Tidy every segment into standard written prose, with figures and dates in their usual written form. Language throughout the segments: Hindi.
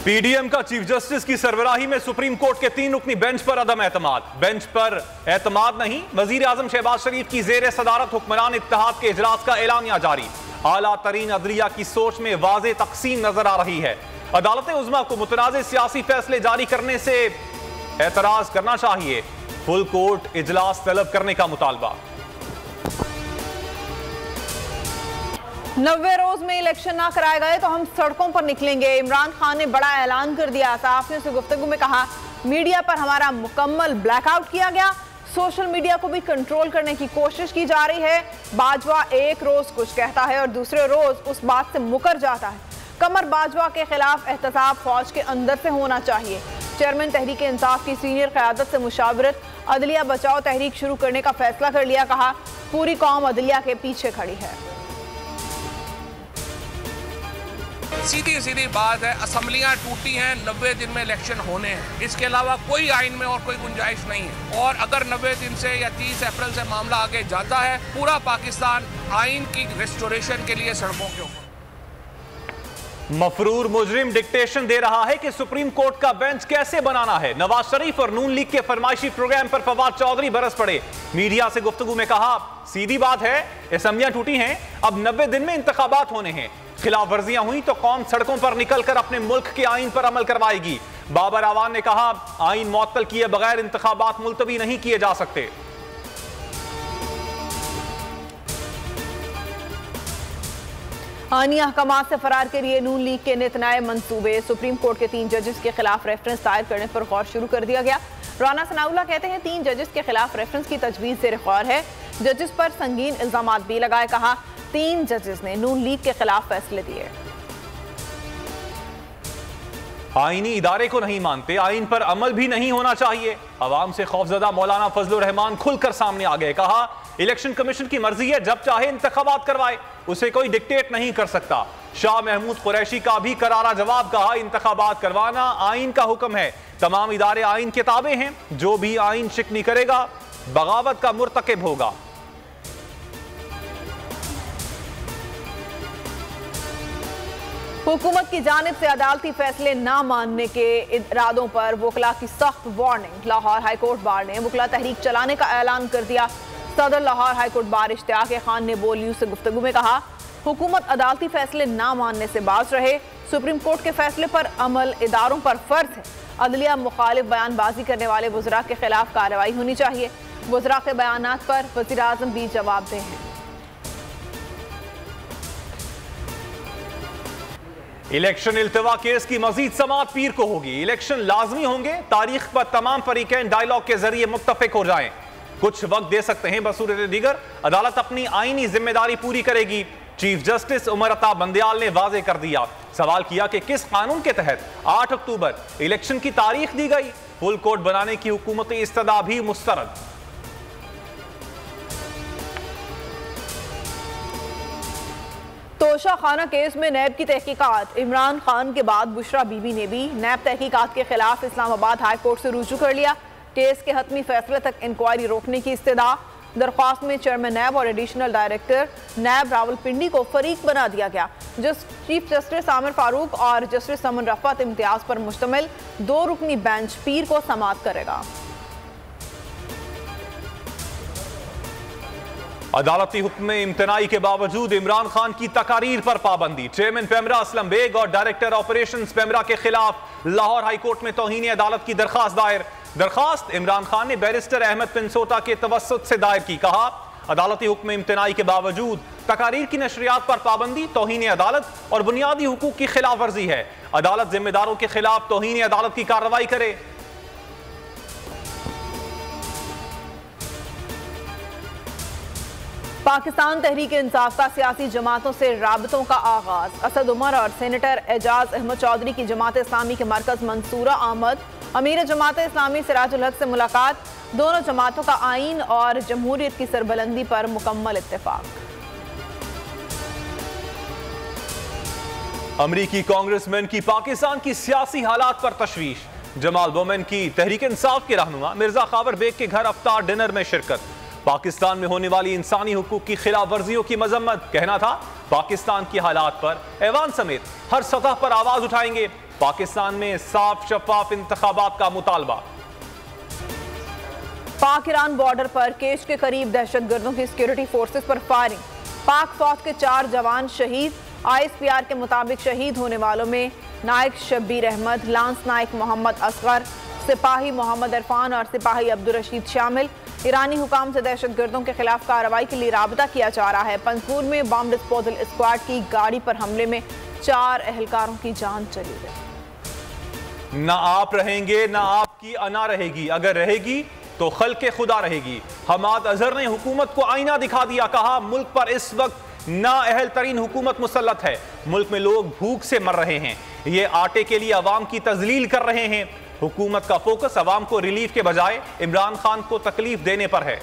पीडीएम का चीफ जस्टिस की सरबराही में सुप्रीम कोर्ट के 3 रुकनी बेंच पर अदम एतमाद। बेंच पर एतमाद नहीं, वजीर आजम शहबाज शरीफ की जेर सदारत हुक्मरान इत्तेहाद के इजलास का एलानिया जारी। आला तरीन अदलिया की सोच में वाज़े तकसीम नजर आ रही है। अदालत उज़्मा को मुतनाज़ सियासी फैसले जारी करने से एतराज करना चाहिए। फुल कोर्ट इजलास तलब करने का मुतालबा। 90 रोज में इलेक्शन ना कराए गए तो हम सड़कों पर निकलेंगे। इमरान खान ने बड़ा ऐलान कर दिया। सहाफियों से गुफ्तगू में कहा, मीडिया पर हमारा मुकम्मल ब्लैकआउट किया गया, सोशल मीडिया को भी कंट्रोल करने की कोशिश की जा रही है। बाजवा एक रोज कुछ कहता है और दूसरे रोज उस बात से मुकर जाता है। कमर बाजवा के खिलाफ एहतसाब फौज के अंदर से होना चाहिए। चेयरमैन तहरीक इंसाफ की सीनियर क़यादत से मुशावरत, अदलिया बचाओ तहरीक शुरू करने का फैसला कर लिया। कहा, पूरी कौम अदलिया के पीछे खड़ी है। सीधी सीधी बात है, असम्बलियां टूटी हैं, 90 दिन में इलेक्शन होने हैं। इसके अलावा कोई आइन में और कोई गुंजाइश नहीं है। और अगर 90 दिन से या 30 अप्रैल से मामला आगे जाता है, पूरा पाकिस्तान आइन की रेस्टोरेशन के लिए सड़कों के ऊपर। मफरूर मुजरिम डिक्टेशन दे रहा है कि सुप्रीम कोर्ट का बेंच कैसे बनाना है। नवाज शरीफ और नून लीग के फरमाइशी प्रोग्राम पर फवाद चौधरी बरस पड़े। मीडिया से गुफ्तगू में कहा, सीधी बात है, असेंबलियां टूटी हैं, अब 90 दिन में इंतखाबात होने हैं। खिलाफ वर्जियां हुई तो कौम सड़कों पर निकलकर अपने मुल्क के आइन पर अमल करवाएगी। बाबर आवान ने कहा, आइन मुअत्तल किए बगैर इंतखाबात मुलतवी नहीं किए जा सकते। आनी अहकामात से फरार के लिए नून लीग के नित नए मंसूबे। सुप्रीम कोर्ट के 3 जजेस के खिलाफ रेफरेंस दायर करने पर गौर शुरू कर दिया गया। राना सनाउल्लाह कहते हैं, 3 जजेस के खिलाफ रेफरेंस की तजवीज ज़ेर गौर है। जजेस पर संगीन इल्जामात भी लगाए। कहा, 3 जजेस ने नून लीग के खिलाफ फैसले दिए। आईनी इदारे को नहीं मानते, आइन पर अमल भी नहीं होना चाहिए। अवाम से खौफजदा मौलाना फजलुर रहमान खुलकर सामने आ गए। कहा, इलेक्शन कमीशन की मर्जी है, जब चाहे इंतखाबात करवाए, उसे कोई डिक्टेट नहीं कर सकता। शाह महमूद कुरैशी का भी करारा जवाब। कहा, इंतखाबात करवाना आइन का हुक्म है, तमाम इदारे आइन के ताबे हैं, जो भी आइन शिकनी करेगा बगावत का मुर्तकिब होगा। हुकूमत की जानिब से अदालती फैसले न मानने के इरादों पर वकला की सख्त वार्निंग। लाहौर हाईकोर्ट बार ने वकला तहरीक चलाने का ऐलान कर दिया। सदर लाहौर हाईकोर्ट बार इश्तियाक खान ने बोल न्यूज़ से गुफ्तगू में कहा, हुकूमत अदालती फैसले न मानने से बाज रहे। सुप्रीम कोर्ट के फैसले पर अमल इदारों पर फर्ज है। अदलिया मुखालिफ बयानबाजी करने वाले वज़रा के खिलाफ कार्रवाई होनी चाहिए। वज़रा के बयानात पर वज़ीर आज़म भी जवाबदेह हैं। इलेक्शन इल्तिवा केस की मजीद समाअत पीर को होगी। इलेक्शन लाजमी होंगे, तारीख पर तमाम फरीकैन डायलॉग के जरिए मुत्तफिक हो जाएं। कुछ वक्त दे सकते हैं, बसूरत दीगर अदालत अपनी आईनी जिम्मेदारी पूरी करेगी। चीफ जस्टिस उमर अता बंदयाल ने वाजे कर दिया। सवाल किया कि किस कानून के तहत 8 अक्टूबर इलेक्शन की तारीख दी गई। फुल कोर्ट बनाने की हुकूमती इस्तदा भी मुस्तरद। तोशा खाना केस में नैब की तहकीकात। इमरान खान के बाद बुशरा बीबी ने भी नैब तहकीकात के खिलाफ इस्लामाबाद हाई कोर्ट से रुजू कर लिया। केस के हतमी फैसले तक इंक्वायरी रोकने की इस्तदा। दरख्वास्त में चेयरमैन नैब और एडिशनल डायरेक्टर नैब रावलपिंडी को फरीक बना दिया गया। चीफ जस्टिस आमिर फारूक और जस्टिस समन रफ़त इम्तियाज पर मुश्तमिल 2 रुकनी बेंच पीर को समाअत करेगा। अदालती हुक्म में इम्तनाई के बावजूद इमरान खान की तकारीर पर पाबंदी। चेयरमैन पेमरा असलम बेग और डायरेक्टर ऑपरेशंस पेमरा के खिलाफ लाहौर हाईकोर्ट में तौहीन अदालत की दरखास्त दायर। दरखास्त इमरान खान ने बैरिस्टर अहमद पिनसोटा के तवस्सुत से दायर की। कहा, अदालती हुक्म में इम्तनाई के बावजूद तकारीर की नशरियात पर पाबंदी तौहीन अदालत और बुनियादी हुकूक की खिलाफ वर्जी है। अदालत जिम्मेदारों के खिलाफ तौहीन अदालत की कार्रवाई करे। पाकिस्तान तहरीक इंसाफ का सियासी जमातों से राबतों का आगाज। असद उमर और सेनेटर एजाज अहमद चौधरी की जमात इस्लामी के मरकज मंसूरा अहमद, अमीर जमात इस्लामी सिराजुल हक से मुलाकात। दोनों जमातों का आइन और जमहूरियत की सरबलंदी पर मुकम्मल इत्तेफाक। अमरीकी कांग्रेसमैन की पाकिस्तान की सियासी हालात पर तशवीश। जमाल बोमन की तहरीक इंसाफ के रहनुमा मिर्जा खाबर बेग के घर अफ्तार डिनर में शिरकत। पाकिस्तान में होने वाली इंसानी हुकूक की खिलाफ वर्जियों की मजम्मत। कहना था, पाकिस्तान की हालात पर ऐवान समेत हर सतह पर आवाज उठाएंगे। पाकिस्तान में साफ शफाफ इंतखाबात का मुतालबा। पाक ईरान बॉर्डर पर केश के करीब दहशतगर्दों की सिक्योरिटी फोर्सेस पर फायरिंग, पाक फौज के 4 जवान शहीद। ISPR के मुताबिक शहीद होने वालों में नायक शब्बीर अहमद, लांस नायक मोहम्मद असगर, सिपाही मोहम्मद इरफान और सिपाही अब्दुल रशीद शामिल। ईरानी हुकाम से दहशतगर्दों के खिलाफ कार्रवाई के लिए राबता किया जा रहा है। पंजपुर में बम डिस्पोजल स्क्वाड की गाड़ी पर हमले में 4 एहलकारों की जान चली गई। ना आप रहेंगे ना आपकी अना रहेगी, अगर रहेगी तो खल्के खुदा रहेगी। हमाद अजहर ने हुकूमत को आईना दिखा दिया, कहा मुल्क पर इस वक्त ना अहल तरीन हुकूमत मुसल्लत है, मुल्क में लोग भूख से मर रहे हैं, ये आटे के लिए अवाम की तजलील कर रहे हैं। हुकूमत का फोकस अवाम को रिलीफ के बजाय इमरान खान को तकलीफ देने पर है।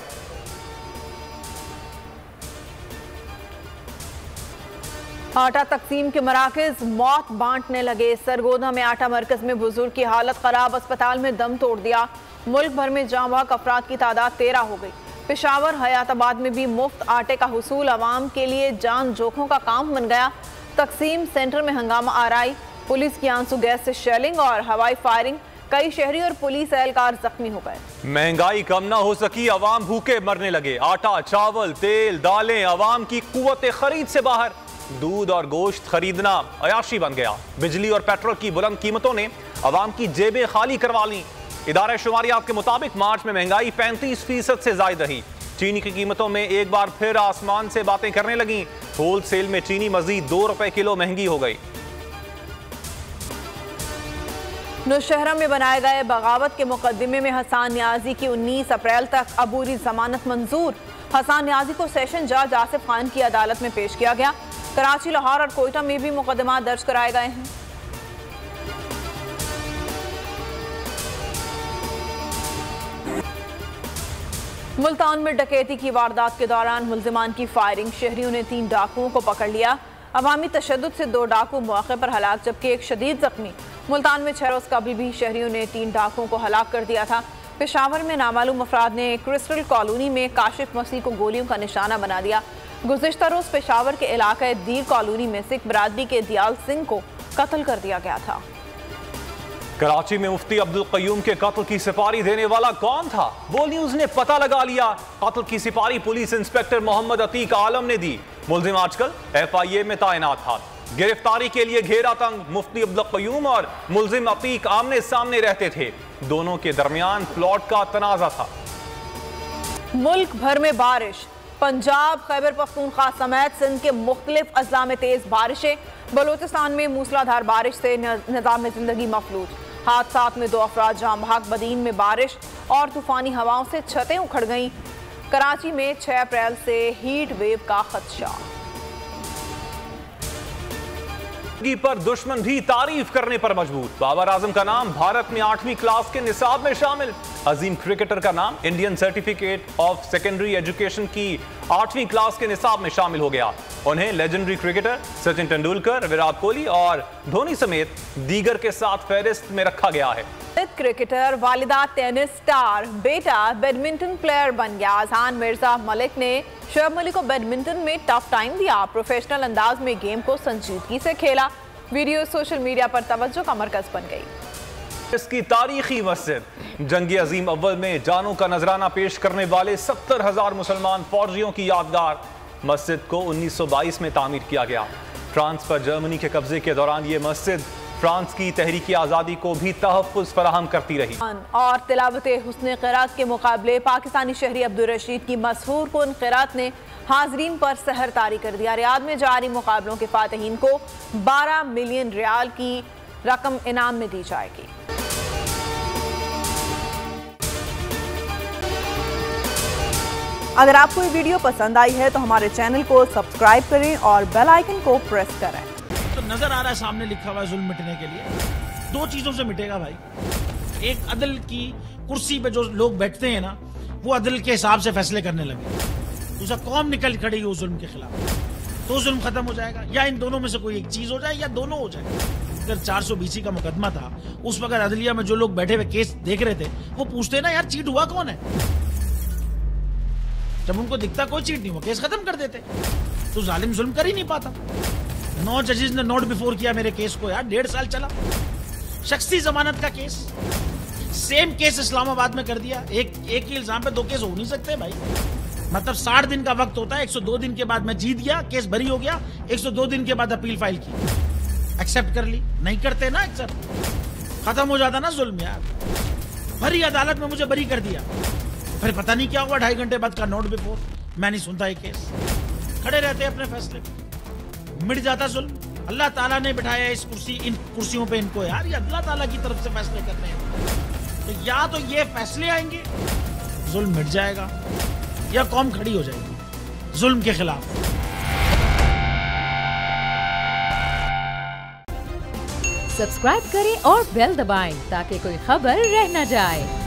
आटा तकसीम के मराकज मौत बांटने लगे। सरगोदा में आटा मरकज में बुजुर्ग की हालत खराब, अस्पताल में दम तोड़ दिया। मुल्क भर में जाँ बहक अफराद की तादाद 13 हो गई। पेशावर हयाताबाद में भी मुफ्त आटे का हुसूल अवाम के लिए जान जोखों का काम बन गया। तकसीम सेंटर में हंगामा आराई, पुलिस की आंसू गैस से शेलिंग और हवाई फायरिंग, कई शहरी और पुलिस एहलकार जख्मी हो गए। महंगाई कम ना हो सकी, अवाम भूखे मरने लगे। आटा, चावल, तेल, दालें अवाम की कुव्वत खरीद से बाहर। दूध और गोश्त खरीदना अयाशी बन गया। बिजली और पेट्रोल की बुलंद कीमतों ने अवाम की जेबें खाली करवा ली। इदारा शुमारियात के मुताबिक मार्च में महंगाई 35% से ज्यादा रही। चीनी की कीमतों में एक बार फिर आसमान से बातें करने लगी। होलसेल में चीनी मजीद 2 रुपए किलो महंगी हो गई। नौशहरा में बनाए गए बगावत के मुकदमे में हसन न्याजी की 19 अप्रैल तक अबूरी जमानत मंजूर। हसन न्याजी को सेशन जज आसिफ खान की अदालत में पेश किया गया। कराची, लाहौर और कोयटा में भी मुकदमा दर्ज कराए गए हैं। मुल्तान में डकैती की वारदात के दौरान मुल्जिमान की फायरिंग, शहरियों ने 3 डाकुओं को पकड़ लिया। अवामी तशद्दुद से 2 डाकू मौके पर हलाक जबकि एक शदीद जख्मी। मुल्तान में 6 रोज कबल भी शहरियों ने 3 डाकुओं को हलाक कर दिया था। पेशावर में नामालूम अफराद ने क्रिस्टल कॉलोनी में काशिफ मसीह को गोलियों का निशाना बना दिया। गुज़िश्ता रोज पेशावर के इलाके दीर कॉलोनी में सिख बरादरी के दियाल सिंह को कत्ल कर दिया गया था। कराची में मुफ्ती अब्दुल क़य्यूम के कत्ल की सिपारी देने वाला कौन था, वो न्यूज ने पता लगा लिया। कत्ल की सिपारी पुलिस इंस्पेक्टर मोहम्मद अतीक आलम ने दी। मुल्जिम आजकल FIA में तैनात था। गिरफ्तारी के लिए घेरा तंग। मुफ्ती अब्दुल क़य्यूम और मुल्जिम अतीक आमने सामने रहते थे। दोनों के दरमियान प्लॉट का तनाजा था। मुल्क भर में बारिश, पंजाब, खैबर पख्तूनख्वा समेत सिंध के मुख्तलिफ अजला में तेज बारिशें। बलोचिस्तान में मूसलाधार बारिश से निज़ाम जिंदगी मफलूज। हादसात में 2 अफराद जाम बहक। बदीन में बारिश और तूफानी हवाओं से छतें उखड़ गईं। कराची में 6 अप्रैल से हीट वेव का खदशा। पर दुश्मन भी तारीफ करने पर मजबूर। बाबर आजम का नाम भारत में 8वीं क्लास के निसाब में शामिल। अजीम क्रिकेटर का नाम Indian certificate of secondary education की 8वीं क्लास के निसाब में शामिल हो गया। उन्हें लेजेंडरी क्रिकेटर सचिन तेंदुलकर, विराट कोहली और धोनी समेत दीगर के साथ फहरिस्त में रखा गया है। क्रिकेटर, वालिदा टेनिस स्टार, बेटा बैडमिंटन प्लेयर बन गया। अजहान मिर्जा मलिक ने शोएब मलिक को बैडमिंटन में टफ टाइम दिया। प्रोफेशनल अंदाज में गेम को संजीदगी से खेला। वीडियो सोशल मीडिया पर तवज्जो का मरकज बन गई। इसकी तारीखी मस्जिद जंग अजीम अव्वल में जानों का नजराना पेश करने वाले 70,000 मुसलमान फौजियों की यादगार मस्जिद को 1922 में तामीर किया गया। फ्रांस पर जर्मनी के कब्जे के दौरान ये मस्जिद फ्रांस की तहरीकी आज़ादी को भी तहफ़्फ़ुज़ फराहम करती रही। और तिलावत हुस्न क़िरात के मुकाबले पाकिस्तानी शहरी अब्दुल रशीद की मशहूर कुन क़िरात ने हाजरीन पर सहर तारी कर दिया। रियाद में जारी मुकाबलों के फातिहीन को 12 मिलियन रियाल की रकम इनाम में दी जाएगी। अगर आपको ये वीडियो पसंद आई है तो हमारे चैनल को सब्सक्राइब करें और बेल आइकन को प्रेस करें। तो नजर आ रहा है सामने लिखा हुआ है जुल्म मिटने के लिए 2 चीजों से मिटेगा भाई। एक, अदल की कुर्सी पे जो लोग बैठते हैं ना, वो अदल के हिसाब से फैसले करने लगे। दूसरा, कौम निकल खड़ी उस जुल्म के खिलाफ, तो जुल्म खत्म हो जाएगा। या इन दोनों में से कोई एक चीज हो जाए या दोनों हो जाए। अगर 420 का मुकदमा था, उस वक्त अदलिया में जो लोग बैठे हुए केस देख रहे थे, वो पूछते ना यार चीट हुआ कौन है। जब उनको दिखता कोई चीट नहीं, वो केस खत्म कर देते। तो जालिम जुल्म कर ही नहीं पाता। 9 जजेस ने नोट बिफोर किया मेरे केस को यार, 1.5 साल चला। शख्सी जमानत का केस, सेम केस इस्लामाबाद में कर दिया। एक ही इल्जाम पे 2 केस हो नहीं सकते भाई। मतलब 60 दिन का वक्त होता है, 102 दिन के बाद मैं जीत गया, केस बरी हो गया, 102 दिन के बाद अपील फाइल की, एक्सेप्ट कर ली। नहीं करते ना एक्सेप्ट, खत्म हो जाता ना जुल्म यार। भरी अदालत में मुझे बरी कर दिया, फिर पता नहीं क्या हुआ 2.5 घंटे बाद का नोट बिफोर, मैं नहीं सुनता ये केस। खड़े रहते अपने फैसले पे, मिट जाता जुल्म। अल्लाह ताला ने बिठाया इन कुर्सियों पे इनको यार, ये अल्लाह ताला की तरफ से फैसले करने हैं। तो या तो ये फैसले आएंगे, जुल्म मिट जाएगा, या कौम खड़ी हो जाएगी जुल्म के खिलाफ। सब्सक्राइब करें और बेल दबाएं ताकि कोई खबर रह न जाए।